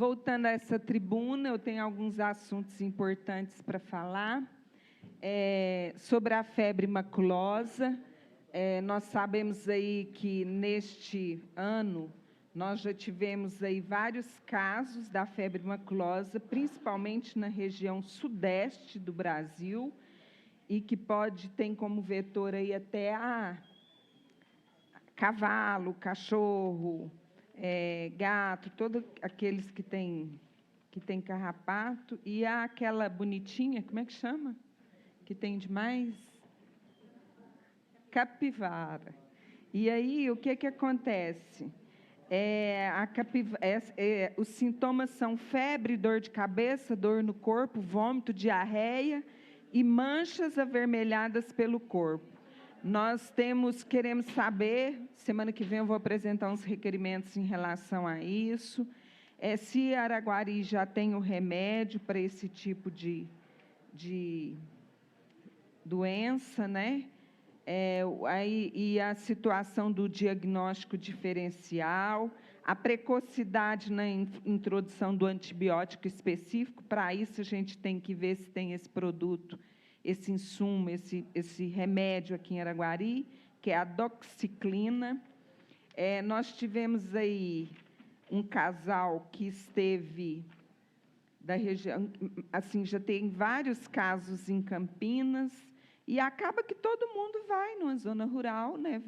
Voltando a essa tribuna, eu tenho alguns assuntos importantes para falar. Sobre a febre maculosa, nós sabemos aí que, neste ano, nós já tivemos aí vários casos da febre maculosa, principalmente na região sudeste do Brasil, e que tem como vetor aí até cavalo, cachorro, gato, todos aqueles que têm carrapato, e aquela bonitinha, como é que chama? Que tem demais? Capivara. E aí, o que acontece? Os sintomas são febre, dor de cabeça, dor no corpo, vômito, diarreia e manchas avermelhadas pelo corpo. Nós queremos saber, semana que vem eu vou apresentar uns requerimentos em relação a isso, se Araguari já tem o remédio para esse tipo de doença, né? E a situação do diagnóstico diferencial, a precocidade na introdução do antibiótico específico. Para isso, a gente tem que ver se tem esse produto, esse insumo, esse remédio aqui em Araguari, que é a doxiciclina. Nós tivemos aí um casal que esteve da região, assim, já tem vários casos em Campinas, e acaba que todo mundo vai numa zona rural, né?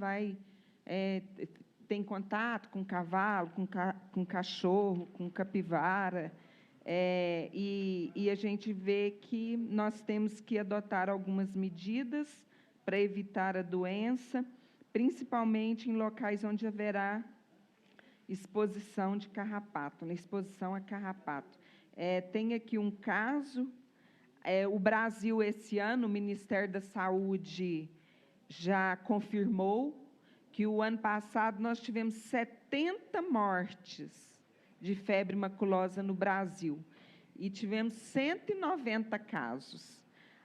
Tem contato com cavalo, com cachorro, com capivara, e a gente vê que nós temos que adotar algumas medidas para evitar a doença, principalmente em locais onde haverá exposição de carrapato, né? Exposição a carrapato. Tem aqui um caso. O Brasil, esse ano, o Ministério da Saúde já confirmou que o ano passado nós tivemos 70 mortes de febre maculosa no Brasil e tivemos 190 casos.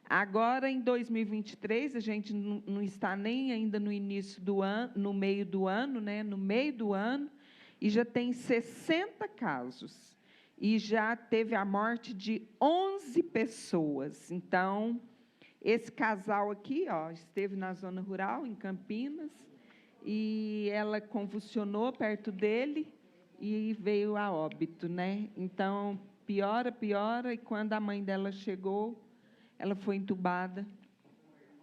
Agora, em 2023, a gente não está nem ainda no início do ano, no meio do ano, né? No meio do ano, e já tem 60 casos. E já teve a morte de 11 pessoas. Então, esse casal aqui, esteve na zona rural, em Campinas, e ela convulsionou perto dele e veio a óbito, né? Então, piora, e quando a mãe dela chegou, ela foi entubada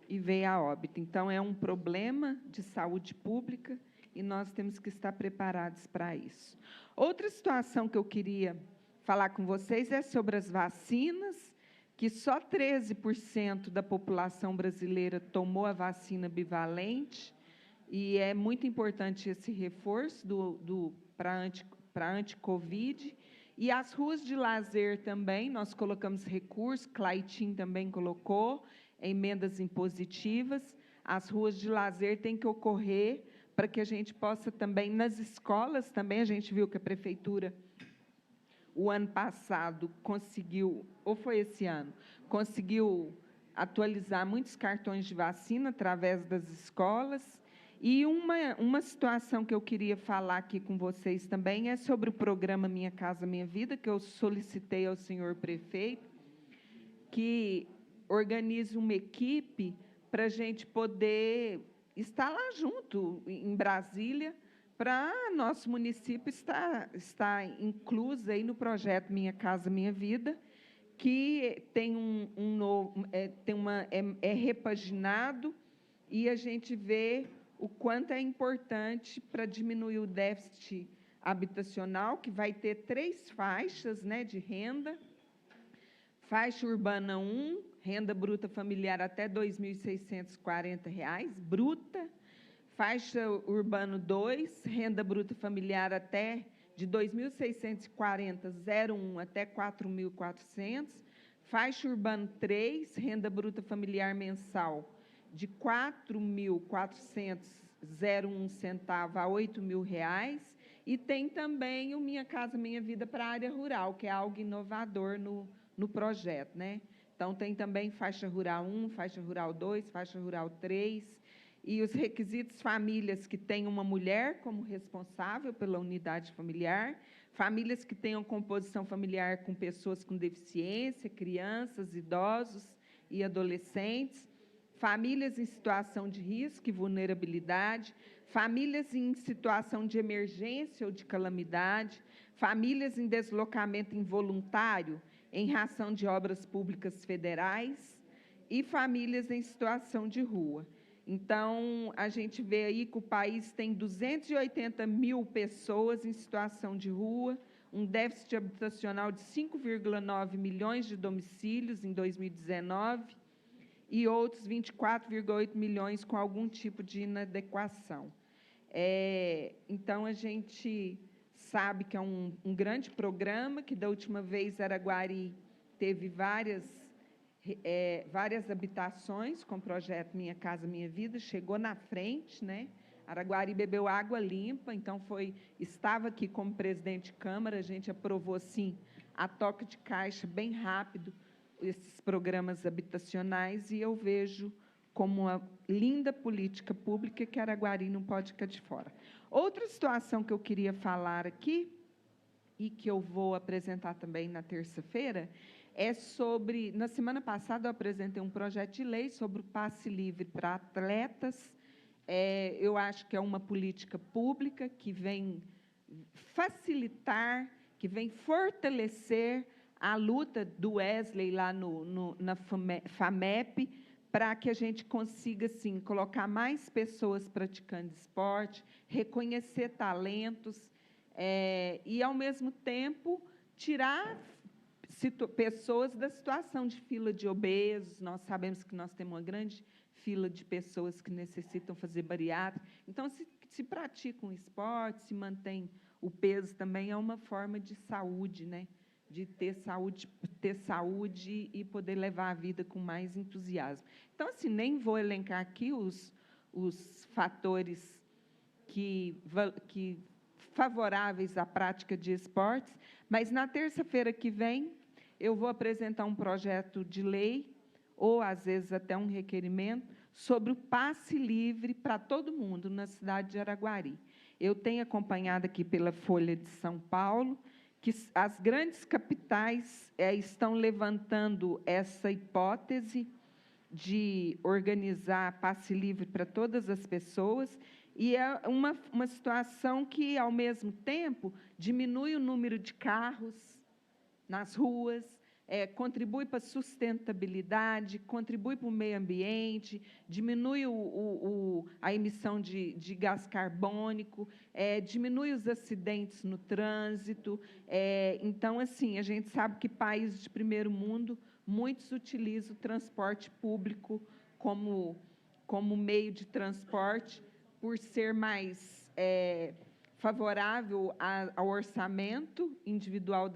e veio a óbito. Então, é um problema de saúde pública e nós temos que estar preparados para isso. Outra situação que eu queria falar com vocês é sobre as vacinas, que só 13% da população brasileira tomou a vacina bivalente, e é muito importante esse reforço para anti-Covid. E as ruas de lazer também, nós colocamos recursos, Claitin também colocou, emendas impositivas. As ruas de lazer têm que ocorrer para que a gente possa também, nas escolas também, a gente viu que a prefeitura, o ano passado, conseguiu, ou foi esse ano, conseguiu atualizar muitos cartões de vacina através das escolas. E uma situação que eu queria falar aqui com vocês também é sobre o programa Minha Casa Minha Vida, que eu solicitei ao senhor prefeito, que organize uma equipe para a gente poder estar lá junto, em Brasília, para nosso município estar incluso aí no projeto Minha Casa Minha Vida, que tem é repaginado, e a gente vê o quanto é importante para diminuir o déficit habitacional, que vai ter 3 faixas, né, de renda. Faixa urbana 1, renda bruta familiar até R$ 2.640, bruta. Faixa urbano 2, renda bruta familiar de 2.640, 01 até 4.400. Faixa urbano 3, renda bruta familiar mensal de 4.400,01 centavo a R$ 8.000. E tem também o Minha Casa Minha Vida para a área rural, que é algo inovador no projeto, né? Então, tem também faixa rural 1, faixa rural 2, faixa rural 3, e os requisitos: famílias que têm uma mulher como responsável pela unidade familiar, famílias que tenham composição familiar com pessoas com deficiência, crianças, idosos e adolescentes, famílias em situação de risco e vulnerabilidade, famílias em situação de emergência ou de calamidade, famílias em deslocamento involuntário em razão de obras públicas federais e famílias em situação de rua. Então, a gente vê aí que o país tem 280 mil pessoas em situação de rua, um déficit habitacional de 5,9 milhões de domicílios em 2019 e outros 24,8 milhões com algum tipo de inadequação. Então, a gente sabe que é um grande programa, que da última vez Araguari teve várias habitações com o projeto Minha Casa Minha Vida, chegou na frente, né? Araguari bebeu água limpa, então estava aqui como presidente de Câmara, a gente aprovou, sim, a toque de caixa, bem rápido, esses programas habitacionais, e eu vejo como uma linda política pública que Araguari não pode ficar de fora. Outra situação que eu queria falar aqui, e que eu vou apresentar também na terça-feira, é sobre... Na semana passada, eu apresentei um projeto de lei sobre o passe livre para atletas. Eu acho que é uma política pública que vem facilitar, que vem fortalecer a luta do Wesley lá na FAMEP, para que a gente consiga, sim, colocar mais pessoas praticando esporte, reconhecer talentos e, ao mesmo tempo, tirar pessoas da situação de fila de obesos. Nós sabemos que nós temos uma grande fila de pessoas que necessitam fazer bariátrica. Então, se pratica um esporte, se mantém o peso, também é uma forma de saúde, né? De ter saúde e poder levar a vida com mais entusiasmo. Então, assim, nem vou elencar aqui os fatores que favoráveis à prática de esportes, mas na terça-feira que vem eu vou apresentar um projeto de lei, ou às vezes até um requerimento, sobre o passe livre para todo mundo na cidade de Araguari. Eu tenho acompanhado aqui pela Folha de São Paulo que as grandes capitais estão levantando essa hipótese de organizar passe livre para todas as pessoas, e é uma situação que, ao mesmo tempo, diminui o número de carros nas ruas, contribui para a sustentabilidade, contribui para o meio ambiente, diminui a emissão de gás carbônico, diminui os acidentes no trânsito. Então, assim, a gente sabe que países de primeiro mundo, muitos utilizam o transporte público como meio de transporte, por ser mais favorável ao orçamento individual,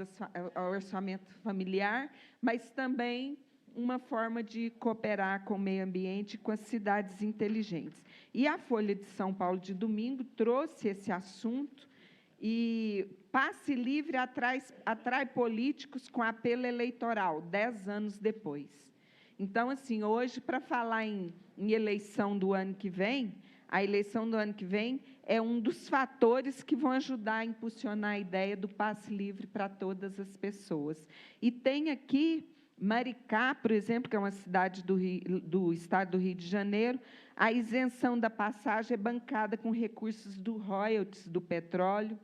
ao orçamento familiar, mas também uma forma de cooperar com o meio ambiente e com as cidades inteligentes. E a Folha de São Paulo, de domingo, trouxe esse assunto, e passe livre atrai políticos com apelo eleitoral, 10 anos depois. Então, assim, hoje, para falar em eleição do ano que vem, a eleição do ano que vem é um dos fatores que vão ajudar a impulsionar a ideia do passe livre para todas as pessoas. E tem aqui Maricá, por exemplo, que é uma cidade do estado do Rio de Janeiro, a isenção da passagem é bancada com recursos do royalties do petróleo.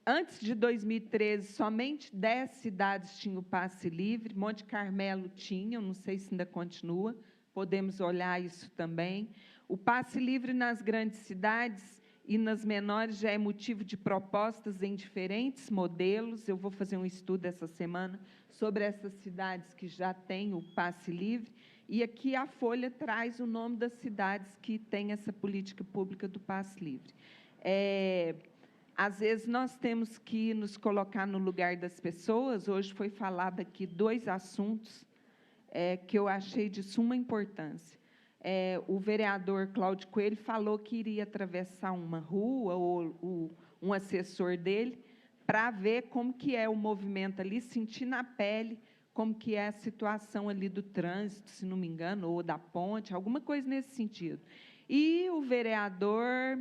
Antes de 2013, somente 10 cidades tinham o passe livre, Monte Carmelo tinha, não sei se ainda continua, podemos olhar isso também. O passe livre nas grandes cidades e nas menores já é motivo de propostas em diferentes modelos. Eu vou fazer um estudo essa semana sobre essas cidades que já têm o passe livre, e aqui a Folha traz o nome das cidades que têm essa política pública do passe livre. Às vezes, nós temos que nos colocar no lugar das pessoas. Hoje foi falado aqui 2 assuntos que eu achei de suma importância. O vereador Cláudio Coelho falou que iria atravessar uma rua, ou um assessor dele, para ver como que é o movimento ali, sentir na pele como que é a situação ali do trânsito, se não me engano, ou da ponte, alguma coisa nesse sentido. E o vereador...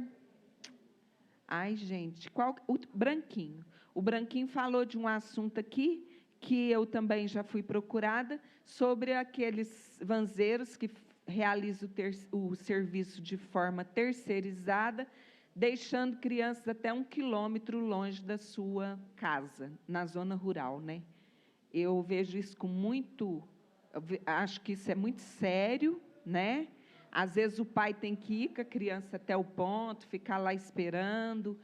Ai, gente, o Branquinho. O Branquinho falou de um assunto aqui, que eu também já fui procurada, sobre aqueles vanzeiros que realizam o serviço de forma terceirizada, deixando crianças até 1 quilômetro longe da sua casa, na zona rural, né? Eu vejo isso com muito... Acho que isso é muito sério, né? Às vezes o pai tem que ir com a criança até o ponto, ficar lá esperando.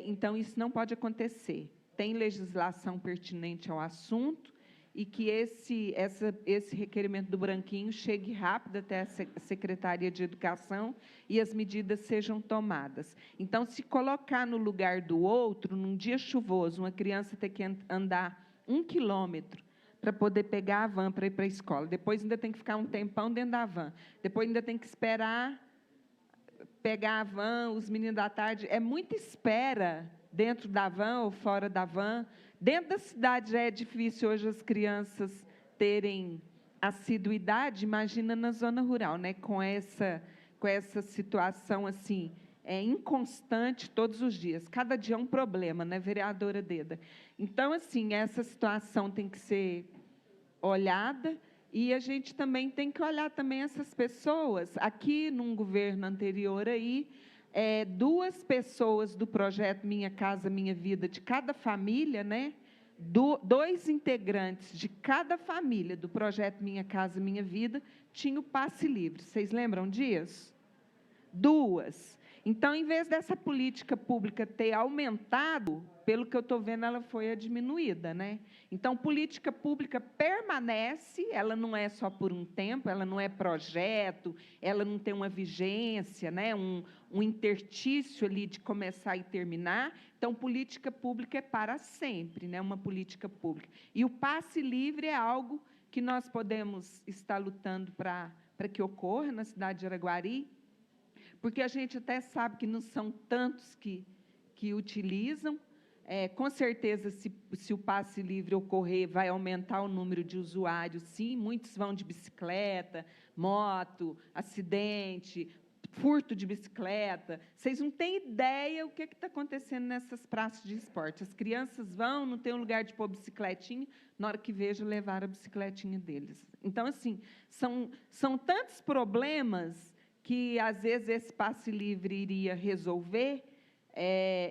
Então, isso não pode acontecer. Tem legislação pertinente ao assunto e que esse requerimento do Branquinho chegue rápido até a Secretaria de Educação e as medidas sejam tomadas. Então, se colocar no lugar do outro, num dia chuvoso, uma criança ter que andar 1 quilômetro para poder pegar a van para ir para a escola. Depois ainda tem que ficar um tempão dentro da van. Depois ainda tem que esperar pegar a van, os meninos da tarde. É muita espera dentro da van ou fora da van. Dentro da cidade já é difícil hoje as crianças terem assiduidade, imagina na zona rural, né? Com essa situação assim, inconstante todos os dias. Cada dia é um problema, né, vereadora Deda? Então, assim, essa situação tem que ser olhada e a gente também tem que olhar também essas pessoas. Aqui, num governo anterior, aí, 2 pessoas do projeto Minha Casa Minha Vida, de cada família, né? 2 integrantes de cada família do projeto Minha Casa Minha Vida tinham passe livre. Vocês lembram disso? 2. Então, em vez dessa política pública ter aumentado, pelo que eu estou vendo, ela foi diminuída, né? Então, política pública permanece, ela não é só por um tempo, ela não é projeto, ela não tem uma vigência, né? um interstício ali de começar e terminar. Então, política pública é para sempre, né? Uma política pública. E o passe livre é algo que nós podemos estar lutando para que ocorra na cidade de Araguari, porque a gente até sabe que não são tantos que utilizam. Com certeza, se o passe livre ocorrer, vai aumentar o número de usuários, sim. Muitos vão de bicicleta, moto, acidente, furto de bicicleta. Vocês não têm ideia o que está acontecendo nessas praças de esporte. As crianças vão, não tem um lugar de pôr bicicletinha, na hora que vejo, levar a bicicletinha deles. Então, assim, são tantos problemas que, às vezes, esse passe livre iria resolver,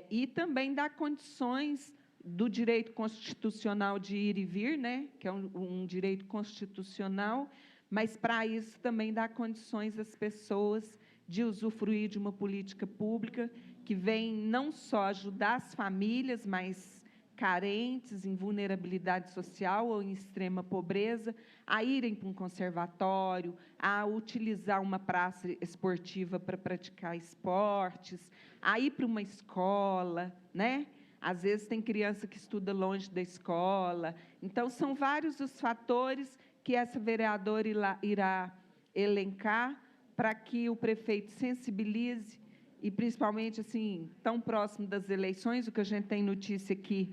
e também dar condições do direito constitucional de ir e vir, né, que é um direito constitucional, mas, para isso, também dá condições às pessoas de usufruir de uma política pública que vem não só ajudar as famílias mais carentes, em vulnerabilidade social ou em extrema pobreza, a irem para um conservatório, a utilizar uma praça esportiva para praticar esportes, a ir para uma escola, né? Às vezes tem criança que estuda longe da escola. Então, são vários os fatores que essa vereadora irá elencar para que o prefeito sensibilize, e principalmente, assim, tão próximo das eleições, o que a gente tem notícia aqui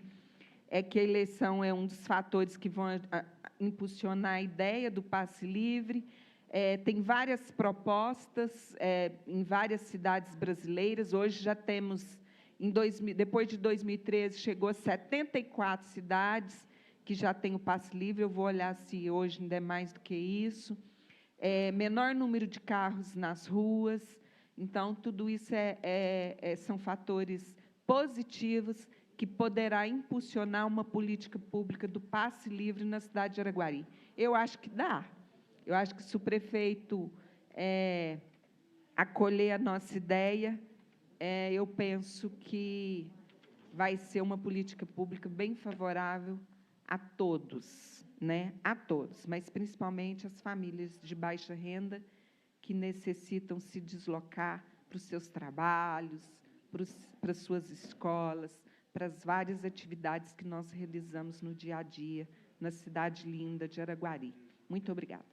é que a eleição é um dos fatores que vão impulsionar a ideia do passe livre. Tem várias propostas em várias cidades brasileiras. Hoje já temos, depois de 2013, chegou a 74 cidades que já têm o passe livre. Eu vou olhar se hoje ainda é mais do que isso. Menor número de carros nas ruas. Então, tudo isso são fatores positivos que poderá impulsionar uma política pública do passe livre na cidade de Araguari. Eu acho que dá. Eu acho que, se o prefeito acolher a nossa ideia, eu penso que vai ser uma política pública bem favorável a todos, né? A todos, mas principalmente as famílias de baixa renda que necessitam se deslocar para os seus trabalhos, para as suas escolas, para as várias atividades que nós realizamos no dia a dia, na cidade linda de Araguari. Muito obrigada.